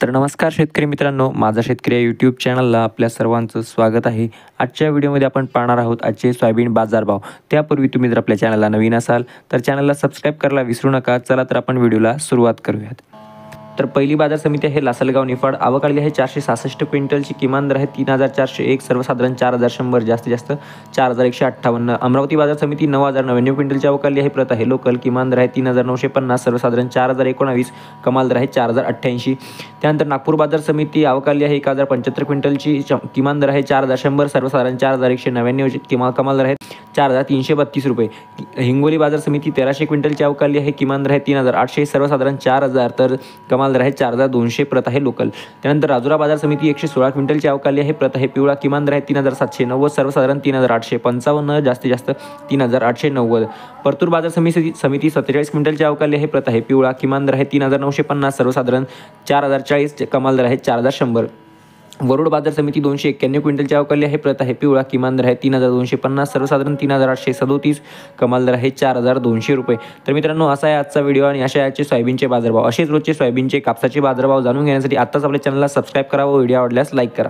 तर नमस्कार शेतकरी मित्रांनो, माझा शेतकरी या यूट्यूब चॅनलला आपल्या सर्वांचं स्वागत आहे। आजच्या व्हिडिओमध्ये आपण पाहणार आहोत आजचे सोयाबीन बाजारभाव। त्यापूर्वी तुम्ही जर आपल्या चॅनलला नवीन असाल तर चॅनलला सबस्क्राईब करायला विसरू नका। चला तर आपण व्हिडिओला सुरुवात करूयात। तर पहिली बाजार समिती आहे लासलगाव निफाड। आवक आलेली आहे 466 क्विंटलची। किमान दर आहे 3401, सर्वसाधारण 4100, जास्तीत जास्त 4158। अमरावती बाजार समिती 9099 क्विंटलची आवक आली आहे। प्रत आहे लोकल। किमान दर आहे 3950, सर्वसाधारण 4019, कमाल दर आहे 4088। त्यानंतर नागपूर बाजार समिती आवक आली आहे 1075 क्विंटलची। किमान दर आहे 4100, सर्वसाधारण 4199, कमाल दर आहे 4332 रुपये। हिंगोली बाजार समिती 1300 क्विंटलची आवक आली आहे। किमान दर आहे 3800, सर्वसाधारण 4000, तर कमाल दर आहे 4200, प्रत आहे लोकल। त्यानंतर राजुरा बाजार समिती 116 क्विंटलची आवक आली आहे। प्रत आहे पिवळा। किमान दर आहे 3790, सर्वसाधारण 3855, जास्तीत जास्त 3890। परतूर बाजार समिती 47 क्विंटलची आवक आली आहे। प्रत आहे पिवळा। किमान दर आहे 3950, सर्वसाधारण 4040, कमाल दर आहे 4100। वरुड बाजार समिती 291 क्विंटलची आवक आली आहे। प्रत आहे पिवळा। किमान दर आहे 3250, सर्वसाधारण 3837, कमाल दर आहे 4200 रुपये। तर मित्रांनो, असा आहे आजचा व्हिडिओ आणि अशा याचे सोयाबीनचे बाजारभाव, असेच रोजचे सोयाबीनचे, कापसाचे बाजारभाव जाणून घेण्यासाठी आत्ताच आपल्या चॅनलला सबस्क्राईब करा व व्हिडिओ आवडल्यास लाईक करा।